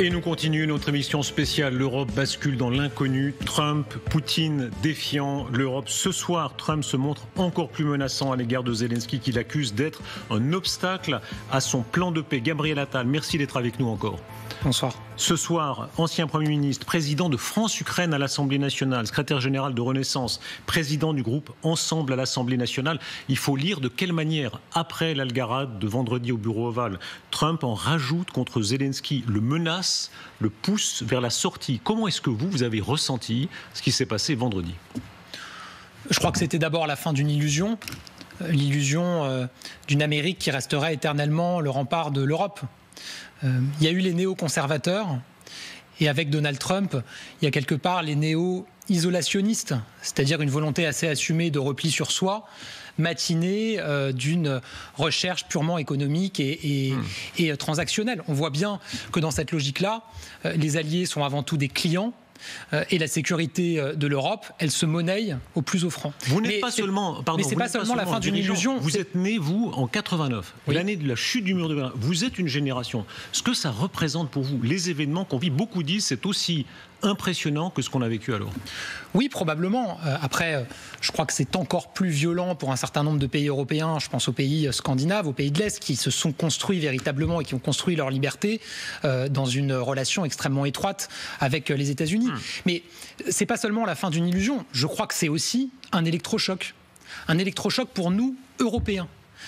Et nous continuons notre émission spéciale. L'Europe bascule dans l'inconnu. Trump, Poutine défiant l'Europe. Ce soir, Trump se montre encore plus menaçant à l'égard de Zelensky, qu'il accuse d'être un obstacle à son plan de paix. Gabriel Attal, merci d'être avec nous encore. Bonsoir. Ce soir, ancien Premier ministre, président de France-Ukraine à l'Assemblée nationale, secrétaire général de Renaissance, président du groupe Ensemble à l'Assemblée nationale. Il faut lire de quelle manière, après l'algarade de vendredi au bureau ovale, Trump en rajoute contre Zelensky, le menace, le pousse vers la sortie. Comment est-ce que vous avez ressenti ce qui s'est passé vendredi ? Je crois que c'était d'abord la fin d'une illusion. L'illusion d'une Amérique qui resterait éternellement le rempart de l'Europe. Il y a eu les néo-conservateurs et avec Donald Trump, il y a quelque part les néo-isolationnistes, c'est-à-dire une volonté assez assumée de repli sur soi, matinée d'une recherche purement économique et transactionnelle. On voit bien que dans cette logique-là, les alliés sont avant tout des clients. Et la sécurité de l'Europe, elle se monnaie au plus offrant. Vous n'êtes pas seulement, pardon, mais c'est pas seulement la fin d'une illusion. Vous êtes né, vous, en 89, oui. L'année de la chute du mur de Berlin. Vous êtes une génération. Ce que ça représente pour vous, les événements qu'on vit, beaucoup disent, c'est aussi impressionnant que ce qu'on a vécu alors. Oui, probablement. Après, je crois que c'est encore plus violent pour un certain nombre de pays européens. Je pense aux pays scandinaves, aux pays de l'Est, qui se sont construits véritablement et qui ont construit leur liberté dans une relation extrêmement étroite avec les États-Unis. Mais c'est pas seulement la fin d'une illusion. Je crois que c'est aussi un électrochoc. Un électrochoc pour nous, Européens.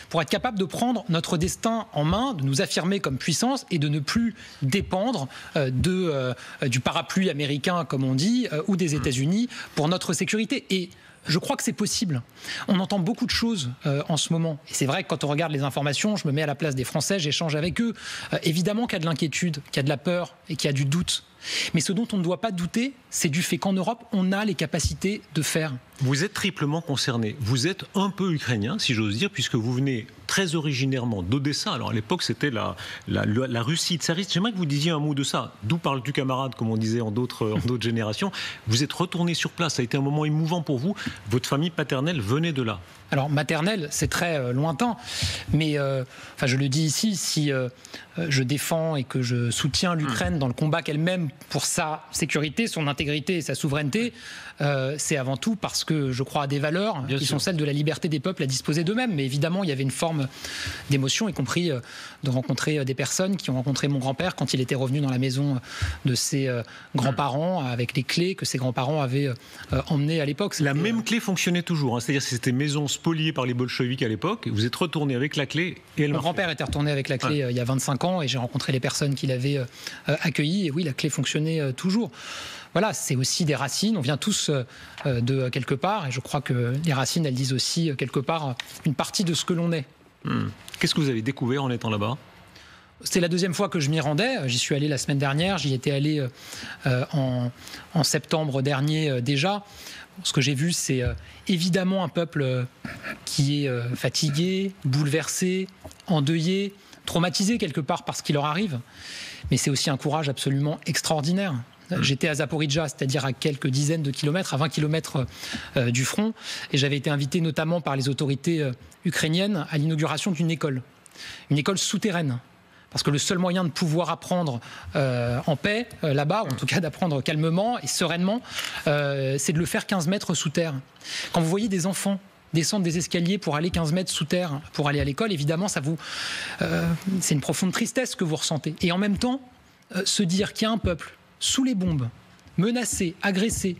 Pour être capable de prendre notre destin en main, de nous affirmer comme puissance et de ne plus dépendre du parapluie américain, comme on dit, ou des États-Unis pour notre sécurité. Et je crois que c'est possible. On entend beaucoup de choses en ce moment. Et c'est vrai que quand on regarde les informations, je me mets à la place des Français, j'échange avec eux. Évidemment qu'il y a de l'inquiétude, qu'il y a de la peur et qu'il y a du doute. Mais ce dont on ne doit pas douter, c'est du fait qu'en Europe, on a les capacités de faire. Vous êtes triplement concerné. Vous êtes un peu ukrainien, si j'ose dire, puisque vous venez très originairement d'Odessa. Alors à l'époque, c'était la Russie tsariste. J'aimerais que vous disiez un mot de ça. D'où parles-tu, camarade, comme on disait en d'autres générations. Vous êtes retourné sur place. Ça a été un moment émouvant pour vous. Votre famille paternelle venait de là. Alors maternelle, c'est très lointain, mais je le dis ici, si je défends et que je soutiens l'Ukraine dans le combat qu'elle mène pour sa sécurité, son intégrité et sa souveraineté, c'est avant tout parce que je crois à des valeurs qui sont celles de la liberté des peuples à disposer d'eux-mêmes. Mais évidemment, il y avait une forme d'émotion, y compris de rencontrer des personnes qui ont rencontré mon grand-père quand il était revenu dans la maison de ses grands-parents avec les clés que ses grands-parents avaient emmenées à l'époque. La même clé fonctionnait toujours, hein. C'est-à-dire que c'était maison spoliée par les bolcheviks à l'époque. Vous êtes retourné avec la clé et elle Mon grand-père était retourné avec la clé il y a 25 ans et j'ai rencontré les personnes qui l'avaient accueilli. Et oui, la clé fonctionnait toujours. Voilà, c'est aussi des racines. On vient tous de quelque part et je crois que les racines, elles disent aussi quelque part une partie de ce que l'on est. Qu'est-ce que vous avez découvert en étant là-bas ? C'était la deuxième fois que je m'y rendais. J'y suis allé la semaine dernière. J'y étais allé en septembre dernier déjà. Ce que j'ai vu, c'est évidemment un peuple qui est fatigué, bouleversé, endeuillé, traumatisé quelque part par ce qui leur arrive. Mais c'est aussi un courage absolument extraordinaire. J'étais à Zaporijjia, c'est-à-dire à quelques dizaines de kilomètres, à 20 kilomètres du front. Et j'avais été invité notamment par les autorités ukrainiennes à l'inauguration d'une école souterraine. Parce que le seul moyen de pouvoir apprendre en paix là-bas, ou en tout cas d'apprendre calmement et sereinement, c'est de le faire 15 mètres sous terre. Quand vous voyez des enfants descendre des escaliers pour aller 15 mètres sous terre, pour aller à l'école, évidemment, c'est une profonde tristesse que vous ressentez. Et en même temps, se dire qu'il y a un peuple sous les bombes, menacé, agressé,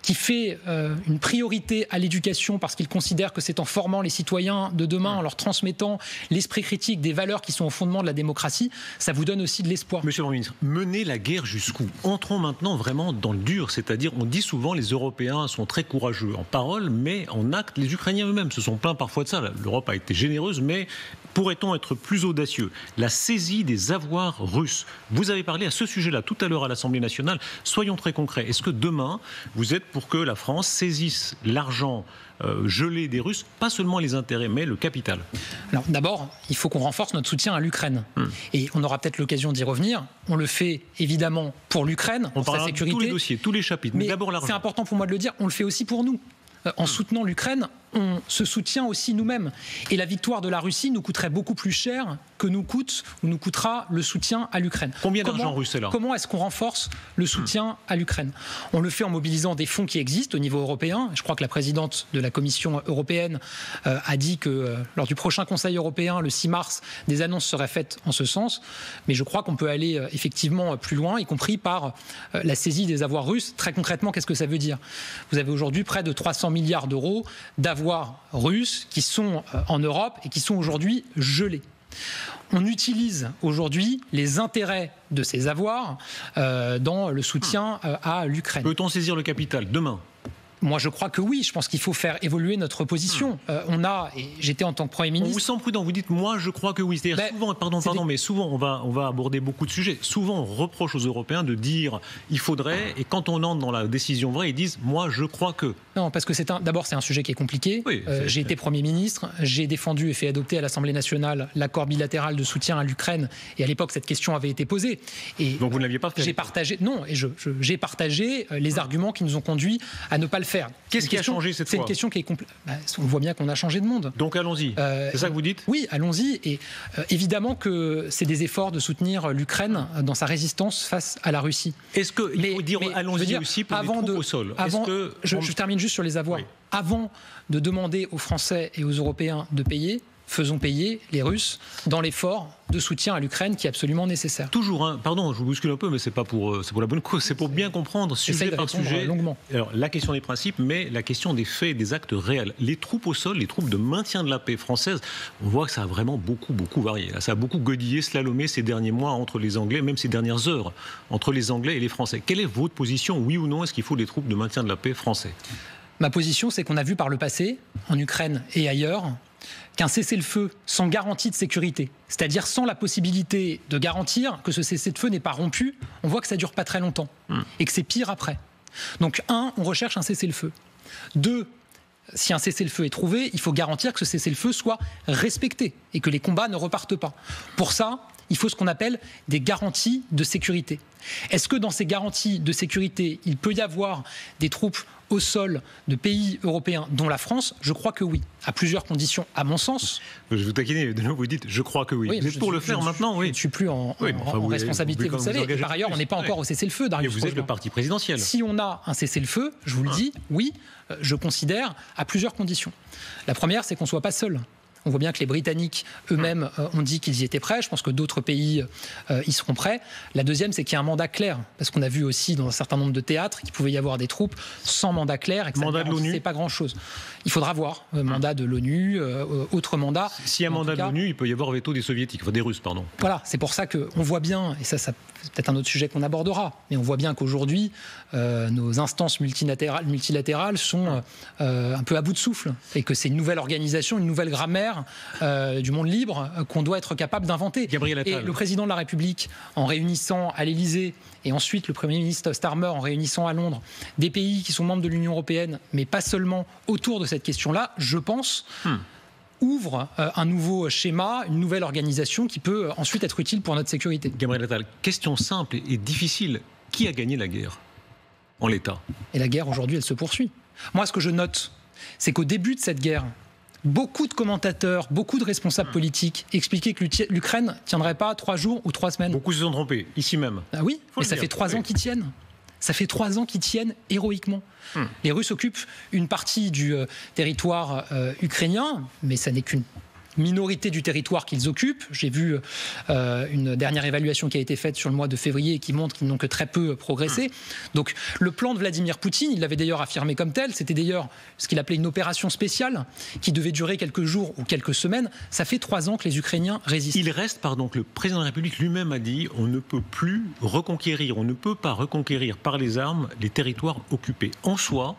qui fait une priorité à l'éducation parce qu'il considère que c'est en formant les citoyens de demain, en leur transmettant l'esprit critique des valeurs qui sont au fondement de la démocratie, ça vous donne aussi de l'espoir. Monsieur le Premier ministre, mener la guerre jusqu'où ? Entrons maintenant vraiment dans le dur, c'est-à-dire on dit souvent les Européens sont très courageux en parole, mais en acte, les Ukrainiens eux-mêmes se sont plaints parfois de ça. L'Europe a été généreuse, mais pourrait-on être plus audacieux ? La saisie des avoirs russes. Vous avez parlé à ce sujet-là tout à l'heure à l'Assemblée nationale. Soyons très concrets. Est-ce que demain, vous êtes pour que la France saisisse l'argent gelé des Russes, pas seulement les intérêts, mais le capital? Alors d'abord, il faut qu'on renforce notre soutien à l'Ukraine. Et on aura peut-être l'occasion d'y revenir. On le fait évidemment pour l'Ukraine, pour sa sécurité. Tous les dossiers, tous les chapitres, mais d'abord l'argent. C'est important pour moi de le dire, on le fait aussi pour nous. En soutenant l'Ukraine on se soutient aussi nous-mêmes. Et la victoire de la Russie nous coûterait beaucoup plus cher que nous coûtera le soutien à l'Ukraine. Combien d'argent russe est là ? Comment est-ce qu'on renforce le soutien à l'Ukraine ? On le fait en mobilisant des fonds qui existent au niveau européen. Je crois que la présidente de la Commission européenne a dit que lors du prochain Conseil européen, le 6 mars, des annonces seraient faites en ce sens. Mais je crois qu'on peut aller effectivement plus loin, y compris par la saisie des avoirs russes. Très concrètement, qu'est-ce que ça veut dire ? Vous avez aujourd'hui près de 300 milliards d'euros d'avoirs russes qui sont en Europe et qui sont aujourd'hui gelés. On utilise aujourd'hui les intérêts de ces avoirs dans le soutien à l'Ukraine. Peut-on saisir le capital demain ? Moi, je crois que oui. Je pense qu'il faut faire évoluer notre position. Et j'étais en tant que Premier ministre... On vous sent prudent. Vous dites, moi, je crois que oui. C'est-à-dire souvent, mais souvent, on va aborder beaucoup de sujets. Souvent, on reproche aux Européens de dire, il faudrait, et quand on entre dans la décision vraie, ils disent, moi, je crois que... Non, parce que d'abord, c'est un sujet qui est compliqué. Oui, j'ai été Premier ministre, j'ai défendu et fait adopter à l'Assemblée nationale l'accord bilatéral de soutien à l'Ukraine. Et à l'époque, cette question avait été posée. Et donc, vous ne l'aviez pas fait ? J'ai partagé les arguments qui nous ont conduits à ne pas le faire. Qu'est-ce qui a changé cette fois ? C'est une question qui est complexe. On voit bien qu'on a changé de monde. Donc allons-y. C'est ça que vous dites ? Oui, allons-y. Et évidemment que c'est des efforts de soutenir l'Ukraine dans sa résistance face à la Russie. Est-ce qu'il faut dire allons-y aussi pour les troupes au sol ? Je termine juste sur les avoirs. Oui. Avant de demander aux Français et aux Européens de payer, faisons payer les Russes dans l'effort de soutien à l'Ukraine qui est absolument nécessaire. Toujours, pardon, je vous bouscule un peu, mais c'est pour la bonne cause, c'est pour bien comprendre sujet par sujet. Longuement. Alors, la question des principes, mais la question des faits, des actes réels. Les troupes au sol, les troupes de maintien de la paix françaises, on voit que ça a vraiment beaucoup varié. Ça a beaucoup godillé, slalomé ces derniers mois entre les Anglais, même ces dernières heures, entre les Anglais et les Français. Quelle est votre position, oui ou non ? Est-ce qu'il faut des troupes de maintien de la paix français ? Ma position, c'est qu'on a vu par le passé, en Ukraine et ailleurs, qu'un cessez-le-feu sans garantie de sécurité, c'est-à-dire sans la possibilité de garantir que ce cessez-le-feu n'est pas rompu, on voit que ça ne dure pas très longtemps et que c'est pire après. Donc, on recherche un cessez-le-feu. 2, si un cessez-le-feu est trouvé, il faut garantir que ce cessez-le-feu soit respecté et que les combats ne repartent pas. Pour ça, il faut ce qu'on appelle des garanties de sécurité. Est-ce que dans ces garanties de sécurité, il peut y avoir des troupes au sol de pays européens, dont la France? Je crois que oui, à plusieurs conditions, à mon sens. Je vous taquine, de nouveau vous dites « je crois que oui ». Vous êtes pour le faire maintenant, oui. Je ne suis plus en responsabilité, vous le savez. Et par ailleurs, on n'est pas encore au cessez-le-feu, Darius. Mais vous êtes le parti présidentiel. Si on a un cessez-le-feu, je vous le dis, oui, je considère à plusieurs conditions. La première, c'est qu'on ne soit pas seul. On voit bien que les Britanniques eux-mêmes ont dit qu'ils y étaient prêts. Je pense que d'autres pays y seront prêts. La deuxième, c'est qu'il y a un mandat clair. Parce qu'on a vu aussi dans un certain nombre de théâtres qu'il pouvait y avoir des troupes sans mandat clair et que ça ne garantit pas grand-chose. Il faudra voir. Mandat de l'ONU, autre mandat. S'il y a un mandat de l'ONU, il peut y avoir veto des Soviétiques, enfin des Russes, pardon. Voilà, c'est pour ça qu'on voit bien, et ça c'est peut-être un autre sujet qu'on abordera, mais on voit bien qu'aujourd'hui, nos instances multilatérales sont un peu à bout de souffle. Et que c'est une nouvelle organisation, une nouvelle grammaire du monde libre qu'on doit être capable d'inventer. Et le président de la République, en réunissant à l'Élysée et ensuite le Premier ministre Starmer en réunissant à Londres des pays qui sont membres de l'Union européenne, mais pas seulement autour de cette question-là, je pense, ouvre un nouveau schéma, une nouvelle organisation qui peut ensuite être utile pour notre sécurité. Gabriel Attal, question simple et difficile. Qui a gagné la guerre en l'état? Et la guerre aujourd'hui, elle se poursuit. Moi, ce que je note, c'est qu'au début de cette guerre, beaucoup de commentateurs, beaucoup de responsables politiques expliquaient que l'Ukraine ne tiendrait pas 3 jours ou 3 semaines. Beaucoup se sont trompés, ici même. Ah oui, mais ça fait 3 ans qu'ils tiennent. Ça fait 3 ans qu'ils tiennent héroïquement. Les Russes occupent une partie du territoire ukrainien, mais ça n'est qu'une minorité du territoire qu'ils occupent. J'ai vu une dernière évaluation qui a été faite sur le mois de février et qui montre qu'ils n'ont que très peu progressé. Donc le plan de Vladimir Poutine, il l'avait d'ailleurs affirmé comme tel, c'était d'ailleurs ce qu'il appelait une opération spéciale qui devait durer quelques jours ou quelques semaines. Ça fait 3 ans que les Ukrainiens résistent. Il reste, pardon, que le président de la République lui-même a dit on ne peut plus reconquérir, on ne peut pas reconquérir par les armes les territoires occupés. En soi,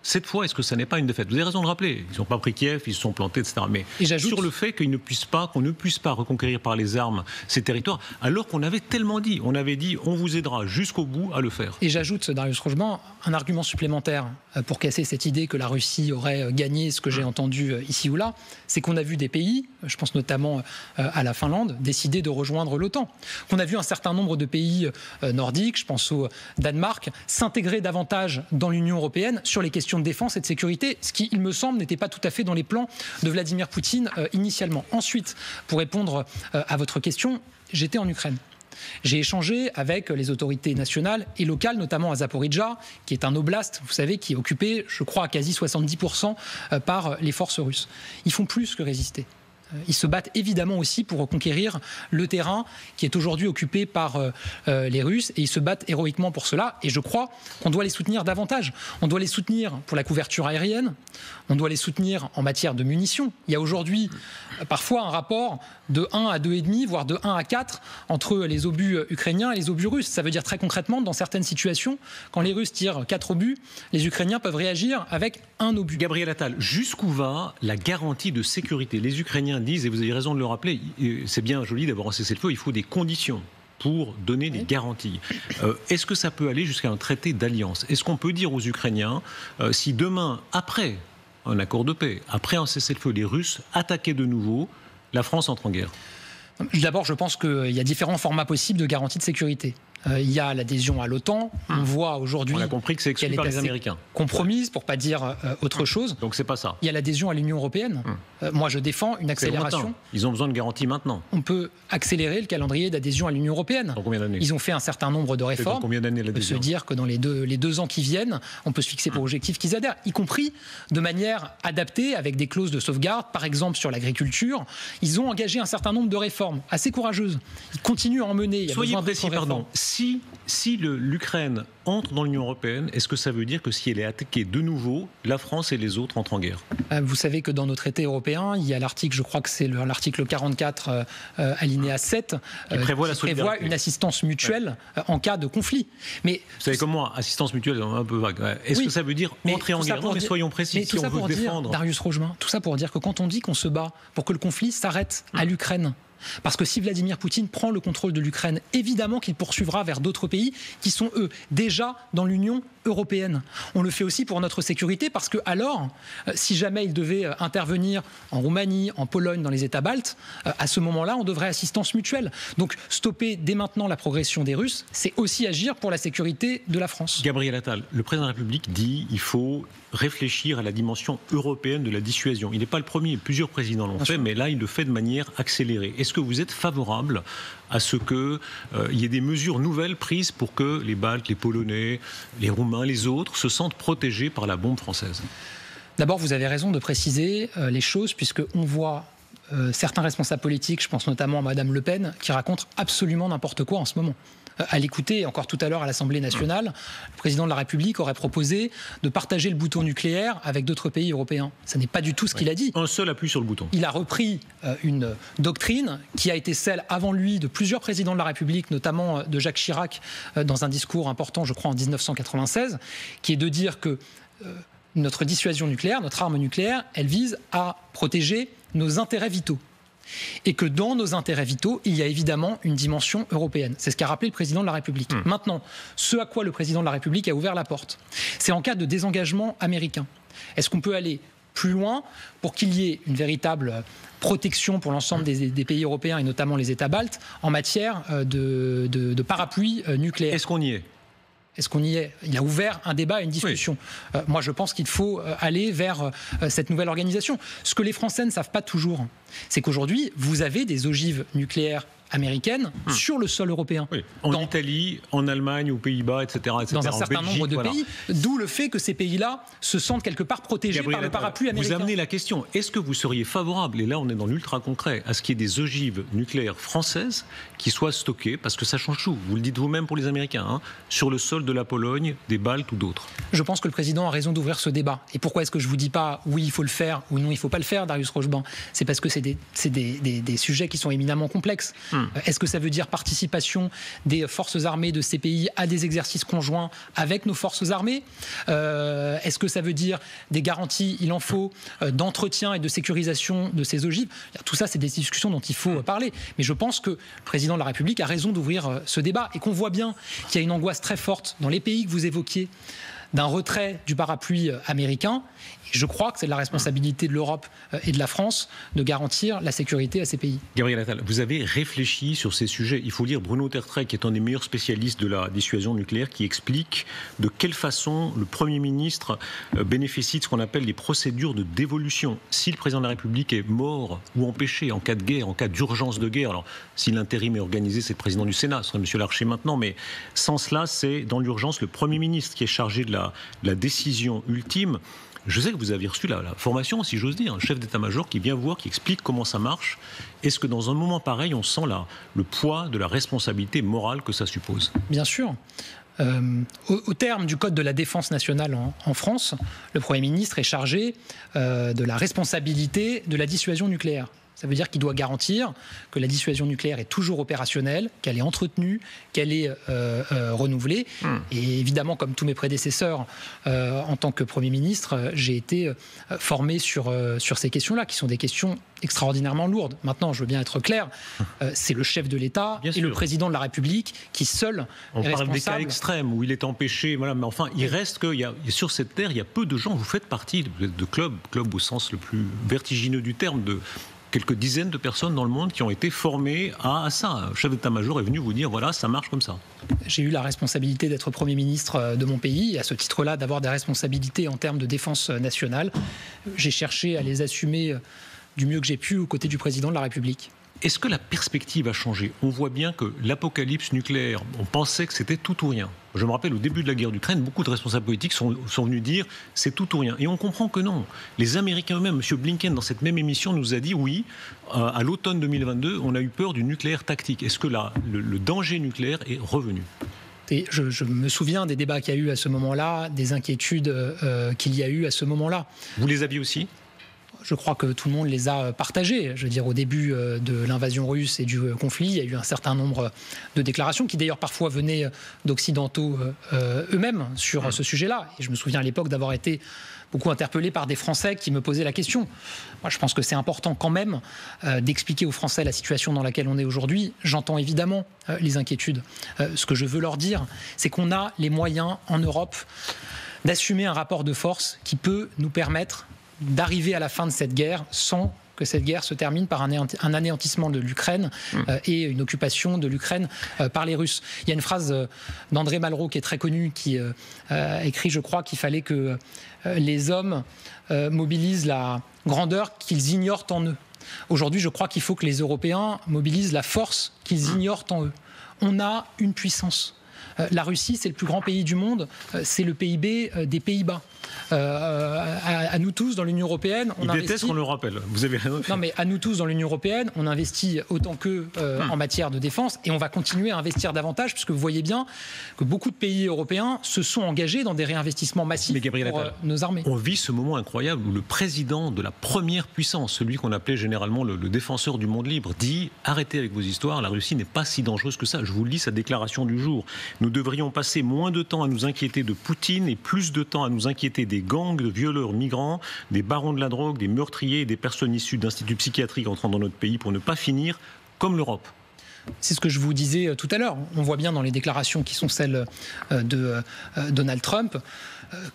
cette fois, est-ce que ça n'est pas une défaite? Vous avez raison de rappeler, ils n'ont pas pris Kiev, ils se sont plantés, etc. Mais sur le fait qu'on ne puisse pas reconquérir par les armes ces territoires, alors qu'on avait tellement dit, on avait dit on vous aidera jusqu'au bout à le faire. Et j'ajoute, Darius Rochement, un argument supplémentaire pour casser cette idée que la Russie aurait gagné ce que j'ai entendu ici ou là, c'est qu'on a vu des pays, je pense notamment à la Finlande, décider de rejoindre l'OTAN. On a vu un certain nombre de pays nordiques, je pense au Danemark, s'intégrer davantage dans l'Union européenne sur les questions question de défense et de sécurité, ce qui, il me semble, n'était pas tout à fait dans les plans de Vladimir Poutine initialement. Ensuite, pour répondre à votre question, j'étais en Ukraine. J'ai échangé avec les autorités nationales et locales, notamment à Zaporijjia, qui est un oblast, vous savez, qui est occupé, je crois, à quasi 70% par les forces russes. Ils font plus que résister. Ils se battent évidemment aussi pour reconquérir le terrain qui est aujourd'hui occupé par les Russes, et ils se battent héroïquement pour cela, et je crois qu'on doit les soutenir davantage. On doit les soutenir pour la couverture aérienne, on doit les soutenir en matière de munitions. Il y a aujourd'hui parfois un rapport de 1 à 2,5, voire de 1 à 4 entre les obus ukrainiens et les obus russes. Ça veut dire très concrètement, dans certaines situations, quand les Russes tirent 4 obus, les Ukrainiens peuvent réagir avec un obus. Gabriel Attal, jusqu'où va la garantie de sécurité? Les Ukrainiens disent, et vous avez raison de le rappeler, c'est bien joli d'avoir un cessez-le-feu, il faut des conditions pour donner des garanties. Est-ce que ça peut aller jusqu'à un traité d'alliance? Est-ce qu'on peut dire aux Ukrainiens, si demain, après un accord de paix, après un cessez-le-feu, les Russes attaquaient de nouveau, la France entre en guerre? D'abord, je pense qu'il y a différents formats possibles de garantie de sécurité. Il y a l'adhésion à l'OTAN. On voit aujourd'hui. On a compris que c'est exclu par les Américains. Compromise, pour ne pas dire autre chose. Donc c'est pas ça. Il y a l'adhésion à l'Union européenne. Moi, je défends une accélération. Ils ont besoin de garanties maintenant. On peut accélérer le calendrier d'adhésion à l'Union européenne. Dans combien d'années? Ils ont fait un certain nombre de réformes. Dans combien d'années l'adhésion? On peut se dire que dans les deux ans qui viennent, on peut se fixer pour objectif qu'ils adhèrent, y compris de manière adaptée, avec des clauses de sauvegarde, par exemple sur l'agriculture. Ils ont engagé un certain nombre de réformes assez courageuses. Ils continuent à en mener. Il y a Soyez besoin précis, pardon. Si l'Ukraine entre dans l'Union européenne, est-ce que ça veut dire que si elle est attaquée de nouveau, la France et les autres entrent en guerre? Vous savez que dans nos traités européens, il y a l'article, je crois que c'est l'article 44, alinéa 7, qui prévoit une assistance mutuelle en cas de conflit. Mais vous savez comme moi, assistance mutuelle, un peu vague. Est-ce que ça veut dire entrer en guerre? Non, mais soyons précis, si on veut défendre. Darius Rogemin, tout ça pour dire que quand on dit qu'on se bat pour que le conflit s'arrête à l'Ukraine, parce que si Vladimir Poutine prend le contrôle de l'Ukraine, évidemment qu'il poursuivra vers d'autres pays qui sont, eux, déjà dans l'Union européenne. On le fait aussi pour notre sécurité, parce que alors, si jamais il devait intervenir en Roumanie, en Pologne, dans les États baltes, à ce moment-là, on devrait assistance mutuelle. Donc stopper dès maintenant la progression des Russes, c'est aussi agir pour la sécurité de la France. Gabriel Attal, le président de la République dit qu'il faut réfléchir à la dimension européenne de la dissuasion. Il n'est pas le premier, plusieurs présidents l'ont fait, mais là, il le fait de manière accélérée. Est-ce que vous êtes favorable à ce qu'il y ait des mesures nouvelles prises pour que les Baltes, les Polonais, les Roumains, les autres se sentent protégés par la bombe française? D'abord, vous avez raison de préciser les choses, puisqu'on voit certains responsables politiques, je pense notamment à Madame Le Pen, qui racontent absolument n'importe quoi en ce moment. À l'écouter, encore tout à l'heure à l'Assemblée nationale, le président de la République aurait proposé de partager le bouton nucléaire avec d'autres pays européens. Ce n'est pas du tout ce qu'il a dit. Un seul appuie sur le bouton. Il a repris une doctrine qui a été celle avant lui de plusieurs présidents de la République, notamment de Jacques Chirac, dans un discours important, je crois, en 1996, qui est de dire que notre dissuasion nucléaire, notre arme nucléaire, elle vise à protéger nos intérêts vitaux. Et que dans nos intérêts vitaux, il y a évidemment une dimension européenne. C'est ce qu'a rappelé le président de la République. Maintenant, ce à quoi le président de la République a ouvert la porte, c'est en cas de désengagement américain. Est-ce qu'on peut aller plus loin pour qu'il y ait une véritable protection pour l'ensemble des pays européens et notamment les États baltes en matière de parapluie nucléaire? Est-ce qu'on y est? Est-ce qu'on y est? Il a ouvert un débat et une discussion. Oui. Moi, je pense qu'il faut aller vers cette nouvelle organisation. Ce que les Français ne savent pas toujours, c'est qu'aujourd'hui, vous avez des ogives nucléaires américaines sur le sol européen. Oui. En Italie, en Allemagne, aux Pays-Bas, etc., dans un certain nombre de pays. D'où le fait que ces pays-là se sentent quelque part protégés par le parapluie américain. Vous amenez la question, est-ce que vous seriez favorable, et là on est dans l'ultra concret, à ce qu'il y ait des ogives nucléaires françaises qui soient stockées, parce que ça change tout, vous le dites vous-même pour les Américains, sur le sol de la Pologne, des Baltes ou d'autres? Je pense que le président a raison d'ouvrir ce débat. Et pourquoi est-ce que je vous dis pas oui, il faut le faire ou non, il ne faut pas le faire, Darius Rogemin? C'est parce que c'est des sujets qui sont éminemment complexes. Est-ce que ça veut dire participation des forces armées de ces pays à des exercices conjoints avec nos forces armées? Est-ce que ça veut dire des garanties, il en faut, d'entretien et de sécurisation de ces ogives? Tout ça, c'est des discussions dont il faut parler. Mais je pense que le président de la République a raison d'ouvrir ce débat et qu'on voit bien qu'il y a une angoisse très forte dans les pays que vous évoquiez, d'un retrait du parapluie américain. Et je crois que c'est de la responsabilité de l'Europe et de la France de garantir la sécurité à ces pays. Gabriel Attal, vous avez réfléchi sur ces sujets. Il faut lire Bruno Tertrais, qui est un des meilleurs spécialistes de la dissuasion nucléaire, qui explique de quelle façon le Premier ministre bénéficie de ce qu'on appelle les procédures de dévolution. Si le président de la République est mort ou empêché en cas de guerre, en cas d'urgence de guerre, alors si l'intérim est organisé, c'est le président du Sénat, ce serait M. Larcher maintenant, mais sans cela, c'est dans l'urgence le Premier ministre qui est chargé de la décision ultime. Je sais que vous avez reçu la formation, si j'ose dire, un chef d'état-major qui vient voir, qui explique comment ça marche. Est-ce que dans un moment pareil, on sent le poids de la responsabilité morale que ça suppose ? Bien sûr. Au terme du Code de la défense nationale en France, le Premier ministre est chargé de la responsabilité de la dissuasion nucléaire. Ça veut dire qu'il doit garantir que la dissuasion nucléaire est toujours opérationnelle, qu'elle est entretenue, qu'elle est renouvelée. Et évidemment, comme tous mes prédécesseurs, en tant que Premier ministre, j'ai été formé sur ces questions-là, qui sont des questions extraordinairement lourdes. Maintenant, je veux bien être clair, c'est le chef de l'État et le président de la République qui seul est responsable. On parle des cas extrêmes où il est empêché, voilà, mais enfin, il reste que sur cette terre, il y a peu de gens, vous faites partie de club au sens le plus vertigineux du terme, de quelques dizaines de personnes dans le monde qui ont été formées à ça. Un chef d'état-major est venu vous dire, voilà, ça marche comme ça. J'ai eu la responsabilité d'être Premier ministre de mon pays et à ce titre-là, d'avoir des responsabilités en termes de défense nationale. J'ai cherché à les assumer du mieux que j'ai pu aux côtés du président de la République. Est-ce que la perspective a changé ? On voit bien que l'apocalypse nucléaire, on pensait que c'était tout ou rien. Je me rappelle, au début de la guerre d'Ukraine, beaucoup de responsables politiques sont venus dire c'est tout ou rien. Et on comprend que non. Les Américains eux-mêmes, M. Blinken, dans cette même émission, nous a dit oui, à l'automne 2022, on a eu peur du nucléaire tactique. Est-ce que le danger nucléaire est revenu ? Et je me souviens des débats qu'il y a eu à ce moment-là, des inquiétudes qu'il y a eu à ce moment-là. Vous les aviez aussi ? Je crois que tout le monde les a partagés. Je veux dire, au début de l'invasion russe et du conflit, il y a eu un certain nombre de déclarations qui d'ailleurs parfois venaient d'occidentaux eux-mêmes sur ce sujet-là. Et je me souviens à l'époque d'avoir été beaucoup interpellé par des Français qui me posaient la question. Moi, je pense que c'est important quand même d'expliquer aux Français la situation dans laquelle on est aujourd'hui. J'entends évidemment les inquiétudes. Ce que je veux leur dire, c'est qu'on a les moyens en Europe d'assumer un rapport de force qui peut nous permettre d'arriver à la fin de cette guerre sans que cette guerre se termine par un anéantissement de l'Ukraine et une occupation de l'Ukraine par les Russes. Il y a une phrase d'André Malraux qui est très connue, qui a écrit, je crois, qu'il fallait que les hommes mobilisent la grandeur qu'ils ignorent en eux. Aujourd'hui, je crois qu'il faut que les Européens mobilisent la force qu'ils ignorent en eux. On a une puissance. La Russie, c'est le plus grand pays du monde, c'est le PIB des Pays-Bas. À nous tous dans l'Union européenne, on investit... Ils détestent qu'on le rappelle, vous avez raison. Non, mais à nous tous dans l'Union européenne, on investit autant qu'eux en matière de défense et on va continuer à investir davantage puisque vous voyez bien que beaucoup de pays européens se sont engagés dans des réinvestissements massifs pour nos armées. On vit ce moment incroyable où le président de la première puissance, celui qu'on appelait généralement le défenseur du monde libre, dit « Arrêtez avec vos histoires, la Russie n'est pas si dangereuse que ça ». Je vous lis sa déclaration du jour. Nous devrions passer moins de temps à nous inquiéter de Poutine et plus de temps à nous inquiéter des gangs de violeurs migrants, des barons de la drogue, des meurtriers et des personnes issues d'instituts psychiatriques entrant dans notre pays pour ne pas finir comme l'Europe. C'est ce que je vous disais tout à l'heure. On voit bien dans les déclarations qui sont celles de Donald Trump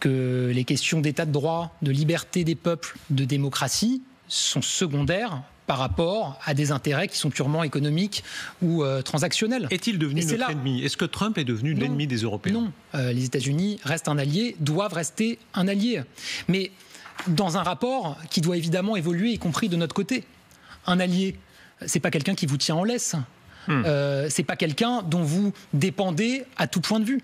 que les questions d'état de droit, de liberté des peuples, de démocratie sont secondaires par rapport à des intérêts qui sont purement économiques ou transactionnels. Est-il devenu notre ennemi ? Est-ce que Trump est devenu l'ennemi des Européens ? Non, les États-Unis restent un allié, doivent rester un allié. Mais dans un rapport qui doit évidemment évoluer, y compris de notre côté. Un allié, c'est pas quelqu'un qui vous tient en laisse. C'est pas quelqu'un dont vous dépendez à tout point de vue.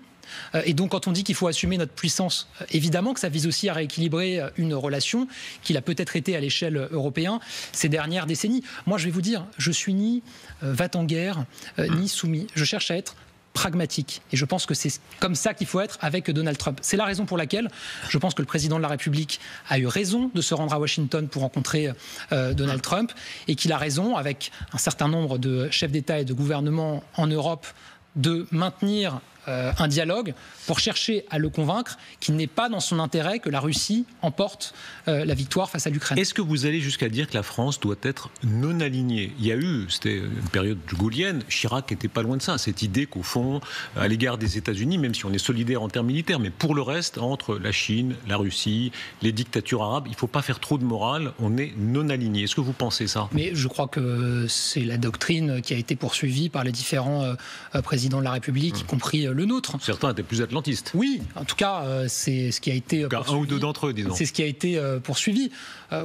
Et donc quand on dit qu'il faut assumer notre puissance, évidemment que ça vise aussi à rééquilibrer une relation qu'il a peut-être été à l'échelle européenne ces dernières décennies. Moi je vais vous dire, je suis ni va-t-en-guerre, ni soumis. Je cherche à être pragmatique. Et je pense que c'est comme ça qu'il faut être avec Donald Trump. C'est la raison pour laquelle je pense que le président de la République a eu raison de se rendre à Washington pour rencontrer Donald Trump et qu'il a raison, avec un certain nombre de chefs d'État et de gouvernement en Europe, de maintenir un dialogue pour chercher à le convaincre qu'il n'est pas dans son intérêt que la Russie emporte la victoire face à l'Ukraine. Est-ce que vous allez jusqu'à dire que la France doit être non alignée ? Il y a eu, c'était une période gaulienne, Chirac n'était pas loin de ça, cette idée qu'au fond, à l'égard des États-Unis, même si on est solidaire en termes militaires, mais pour le reste, entre la Chine, la Russie, les dictatures arabes, il ne faut pas faire trop de morale, on est non aligné. Est-ce que vous pensez ça ? Mais je crois que c'est la doctrine qui a été poursuivie par les différents présidents de la République, y compris le nôtre. Certains étaient plus atlantistes. Oui, en tout cas, c'est ce qui a été poursuivi. Un ou deux d'entre eux, disons. C'est ce qui a été poursuivi.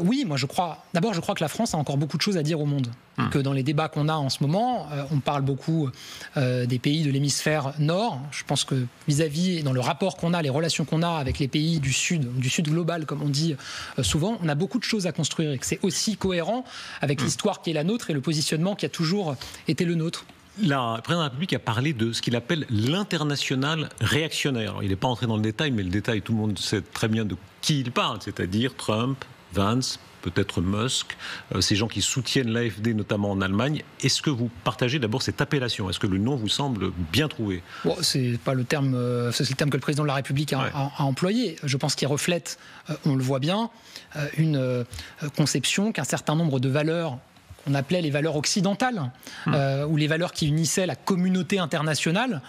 Oui, moi je crois que la France a encore beaucoup de choses à dire au monde. Que dans les débats qu'on a en ce moment, on parle beaucoup des pays de l'hémisphère nord. Je pense que vis-à-vis, dans le rapport qu'on a, les relations qu'on a avec les pays du sud global, comme on dit souvent, on a beaucoup de choses à construire et que c'est aussi cohérent avec l'histoire qui est la nôtre et le positionnement qui a toujours été le nôtre. Le président de la République a parlé de ce qu'il appelle l'international réactionnaire. Alors, il n'est pas entré dans le détail, mais le détail, tout le monde sait très bien de qui il parle, c'est-à-dire Trump, Vance, peut-être Musk, ces gens qui soutiennent l'AfD, notamment en Allemagne. Est-ce que vous partagez d'abord cette appellation ? Est-ce que le nom vous semble bien trouvé ? Bon, c'est pas le terme, c'est le terme que le président de la République a employé. Je pense qu'il reflète, on le voit bien, une conception qu'un certain nombre de valeurs qu'on appelait les valeurs occidentales, ou les valeurs qui unissaient la communauté internationale,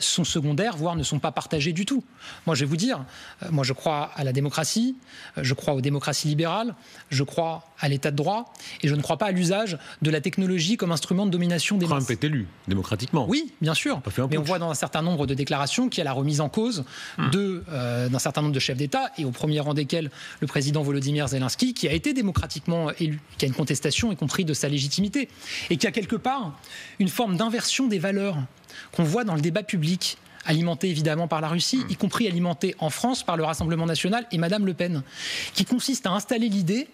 sont secondaires, voire ne sont pas partagées du tout. Moi, je vais vous dire, moi je crois à la démocratie, je crois aux démocraties libérales, je crois à l'état de droit, et je ne crois pas à l'usage de la technologie comme instrument de domination des masses. Trump est élu, démocratiquement. Oui, bien sûr, mais on voit dans un certain nombre de déclarations qu'il y a la remise en cause d'un certain nombre de chefs d'État, et au premier rang desquels le président Volodymyr Zelensky, qui a été démocratiquement élu, qui a une contestation, y compris de sa légitimité, et qui a quelque part une forme d'inversion des valeurs qu'on voit dans le débat public, alimenté évidemment par la Russie, y compris alimenté en France par le Rassemblement national et Madame Le Pen, qui consiste à installer l'idée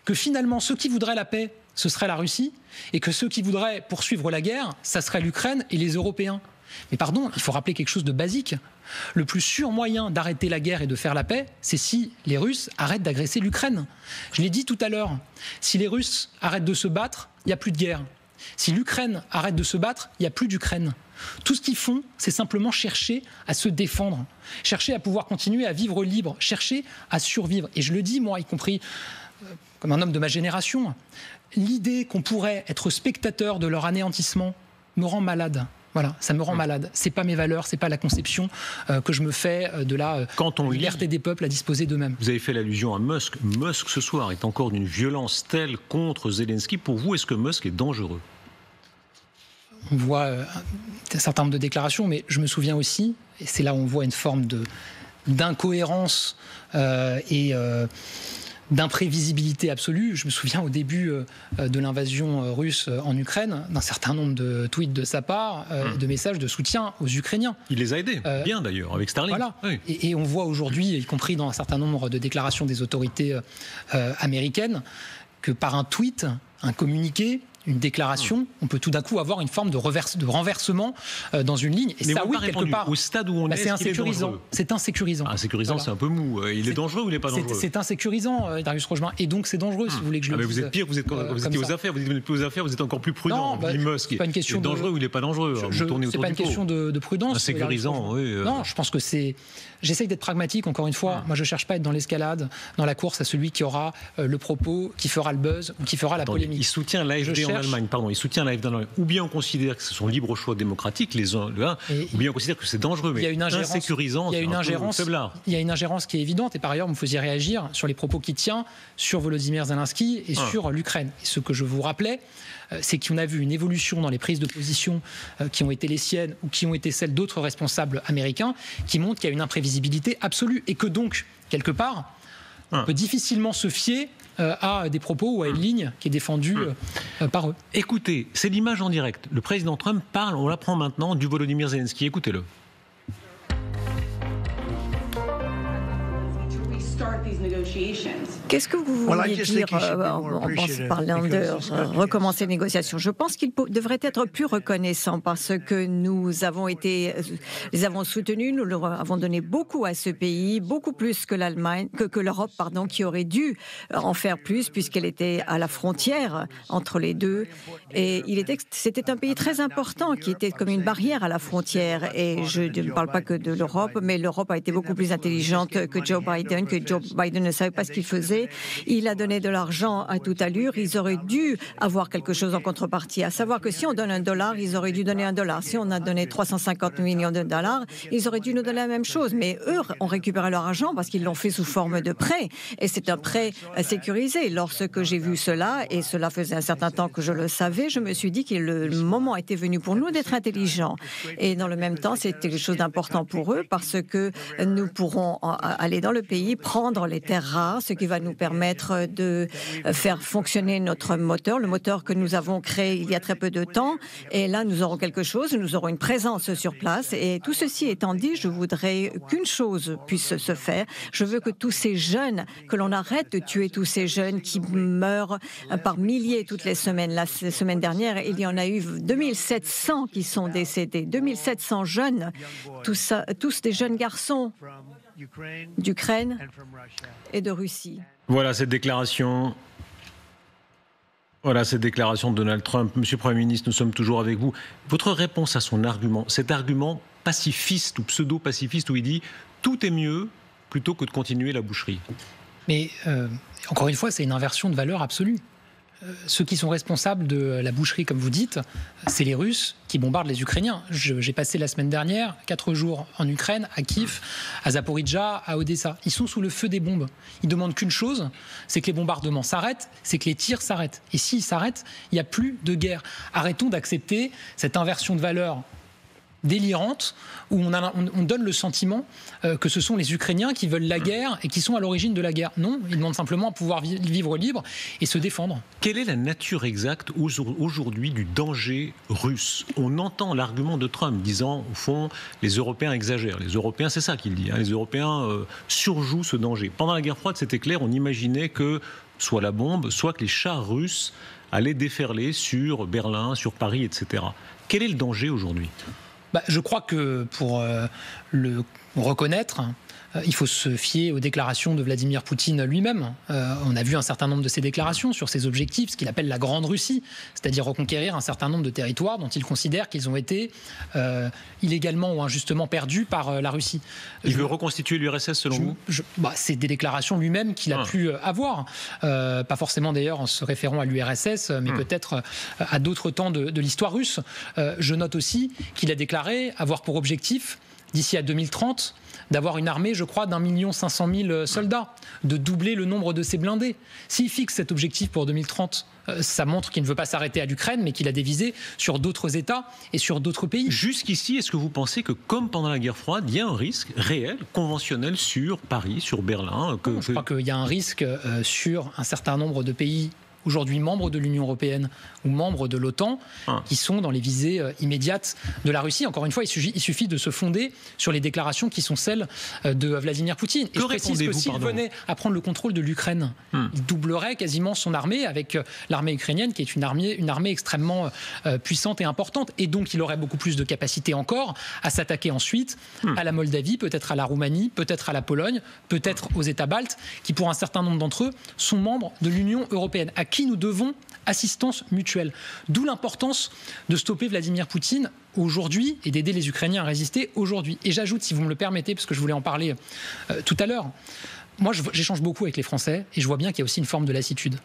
que finalement ceux qui voudraient la paix, ce serait la Russie, et que ceux qui voudraient poursuivre la guerre, ça serait l'Ukraine et les Européens. Mais pardon, il faut rappeler quelque chose de basique. Le plus sûr moyen d'arrêter la guerre et de faire la paix, c'est si les Russes arrêtent d'agresser l'Ukraine. Je l'ai dit tout à l'heure, si les Russes arrêtent de se battre, il n'y a plus de guerre. Si l'Ukraine arrête de se battre, il n'y a plus d'Ukraine. Tout ce qu'ils font, c'est simplement chercher à se défendre, chercher à pouvoir continuer à vivre libre, chercher à survivre. Et je le dis, moi, y compris comme un homme de ma génération, l'idée qu'on pourrait être spectateur de leur anéantissement me rend malade. Voilà, ça me rend malade. C'est pas mes valeurs, c'est pas la conception que je me fais de la liberté des peuples à disposer d'eux-mêmes. Vous avez fait l'allusion à Musk. Musk, ce soir, est encore d'une violence telle contre Zelensky. Pour vous, est-ce que Musk est dangereux ? On voit un certain nombre de déclarations, mais je me souviens aussi, et c'est là où on voit une forme d'incohérence et d'imprévisibilité absolue. Je me souviens au début de l'invasion russe en Ukraine, d'un certain nombre de tweets de sa part, de messages de soutien aux Ukrainiens. Il les a aidés, bien d'ailleurs, avec Starlink. Voilà. Oui. Et on voit aujourd'hui, y compris dans un certain nombre de déclarations des autorités américaines, que par un tweet, un communiqué, une déclaration, on peut tout d'un coup avoir une forme de renversement dans une ligne. Et mais ça, oui, quelque part. Au stade où on est, c'est insécurisant. C'est insécurisant. Insécurisant, voilà. C'est un peu mou. Il est dangereux ou il n'est pas dangereux ? C'est insécurisant, Darius Rochemin. Et donc, c'est dangereux, si vous voulez que je le dise. Vous êtes pire, vous étiez aux affaires, vous n'êtes plus aux affaires, vous êtes encore plus prudent. C'est pas une question de... dangereux ou il n'est pas dangereux. C'est pas une question de prudence. Insécurisant, oui. Non, je pense que c'est... J'essaye d'être pragmatique, encore une fois. Moi, je ne cherche pas à être dans l'escalade, dans la course à celui qui aura le propos, qui fera le buzz ou qui fera la polémique. Il soutient l'AfD en Allemagne, pardon. Il soutient l'AfD en Allemagne. Ou bien on considère que c'est son libre choix démocratique, les uns, ou bien on considère que c'est dangereux, mais insécurisant, il y a une ingérence qui est évidente. Et par ailleurs, vous me faisiez réagir sur les propos qu'il tient sur Volodymyr Zelensky et sur l'Ukraine. Et ce que je vous rappelais, c'est qu'on a vu une évolution dans les prises de position qui ont été les siennes ou qui ont été celles d'autres responsables américains qui montrent qu'il y a une imprévisibilité absolue et que donc, quelque part, on peut difficilement se fier à des propos ou à une ligne qui est défendue par eux. Écoutez, c'est l'image en direct. Le président Trump parle, on l'apprend maintenant, du Volodymyr Zelensky. Écoutez-le. Qu'est-ce que vous vouliez dire en parlant de recommencer les négociations? Je pense qu'ils devraient être plus reconnaissants parce que nous les avons soutenus, nous leur avons donné beaucoup à ce pays, beaucoup plus que l'Europe, qui aurait dû en faire plus puisqu'elle était à la frontière entre les deux. Et c'était un pays très important qui était comme une barrière à la frontière. Et je ne parle pas que de l'Europe, mais l'Europe a été beaucoup plus intelligente que Joe Biden, ne savait pas ce qu'il faisait. Il a donné de l'argent à toute allure. Ils auraient dû avoir quelque chose en contrepartie. À savoir que si on donne $1, ils auraient dû donner $1. Si on a donné 350 millions de dollars, ils auraient dû nous donner la même chose. Mais eux ont récupéré leur argent parce qu'ils l'ont fait sous forme de prêt. Et c'est un prêt sécurisé. Lorsque j'ai vu cela, et cela faisait un certain temps que je le savais, je me suis dit que le moment était venu pour nous d'être intelligents. Et dans le même temps, c'était quelque chose d'important pour eux parce que nous pourrons aller dans le pays, prendre les terres rares, ce qui va nous permettre de faire fonctionner notre moteur, le moteur que nous avons créé il y a très peu de temps. Et là, nous aurons quelque chose, nous aurons une présence sur place. Et tout ceci étant dit, je voudrais qu'une chose puisse se faire. Je veux que tous ces jeunes, que l'on arrête de tuer tous ces jeunes qui meurent par milliers toutes les semaines. La semaine dernière, il y en a eu 2700 qui sont décédés. 2700 jeunes, tous des jeunes garçons d'Ukraine et de Russie. Voilà cette déclaration de Donald Trump. Monsieur le Premier ministre, nous sommes toujours avec vous. Votre réponse à son argument, cet argument pacifiste ou pseudo-pacifiste où il dit « tout est mieux » plutôt que de continuer la boucherie. Mais encore une fois, c'est une inversion de valeur absolue. Ceux qui sont responsables de la boucherie, comme vous dites, c'est les Russes qui bombardent les Ukrainiens. J'ai passé la semaine dernière 4 jours en Ukraine, à Kiev, à Zaporijjia, à Odessa. Ils sont sous le feu des bombes. Ils demandent qu'une chose, c'est que les bombardements s'arrêtent, c'est que les tirs s'arrêtent. Et s'ils s'arrêtent, il n'y a plus de guerre. Arrêtons d'accepter cette inversion de valeur délirante où on donne le sentiment que ce sont les Ukrainiens qui veulent la guerre et qui sont à l'origine de la guerre. Non, ils demandent simplement à pouvoir vivre libre et se défendre. Quelle est la nature exacte aujourd'hui du danger russe? On entend l'argument de Trump disant, au fond, les Européens exagèrent. Les Européens, c'est ça qu'il dit, hein, les Européens surjouent ce danger. Pendant la guerre froide, c'était clair, on imaginait que soit la bombe, soit que les chars russes allaient déferler sur Berlin, sur Paris, etc. Quel est le danger aujourd'hui ? Je crois que pour le reconnaître, il faut se fier aux déclarations de Vladimir Poutine lui-même. On a vu un certain nombre de ses déclarations sur ses objectifs, ce qu'il appelle la Grande Russie, c'est-à-dire reconquérir un certain nombre de territoires dont il considère qu'ils ont été illégalement ou injustement perdus par la Russie. Il veut reconstituer l'URSS selon vous ? C'est des déclarations lui-même qu'il a pu avoir. Pas forcément d'ailleurs en se référant à l'URSS, mais peut-être à d'autres temps de l'histoire russe. Je note aussi qu'il a déclaré avoir pour objectif, d'ici à 2030, d'avoir une armée, je crois, d'1 500 000 soldats, de doubler le nombre de ses blindés. S'il fixe cet objectif pour 2030, ça montre qu'il ne veut pas s'arrêter à l'Ukraine, mais qu'il a des visées sur d'autres États et sur d'autres pays. Jusqu'ici, est-ce que vous pensez que, comme pendant la guerre froide, il y a un risque réel, conventionnel sur Paris, sur Berlin Je crois qu'il y a un risque sur un certain nombre de pays aujourd'hui membres de l'Union européenne ou membres de l'OTAN, qui sont dans les visées immédiates de la Russie. Encore une fois, il suffit de se fonder sur les déclarations qui sont celles de Vladimir Poutine. Et je précise que s'il venait à prendre le contrôle de l'Ukraine, il doublerait quasiment son armée avec l'armée ukrainienne, qui est une armée extrêmement puissante et importante. Et donc, il aurait beaucoup plus de capacité encore à s'attaquer ensuite à la Moldavie, peut-être à la Roumanie, peut-être à la Pologne, peut-être aux États baltes, qui pour un certain nombre d'entre eux sont membres de l'Union européenne, à qui nous devons assistance mutuelle. D'où l'importance de stopper Vladimir Poutine aujourd'hui et d'aider les Ukrainiens à résister aujourd'hui. Et j'ajoute, si vous me le permettez, parce que je voulais en parler tout à l'heure, moi j'échange beaucoup avec les Français et je vois bien qu'il y a aussi une forme de lassitude.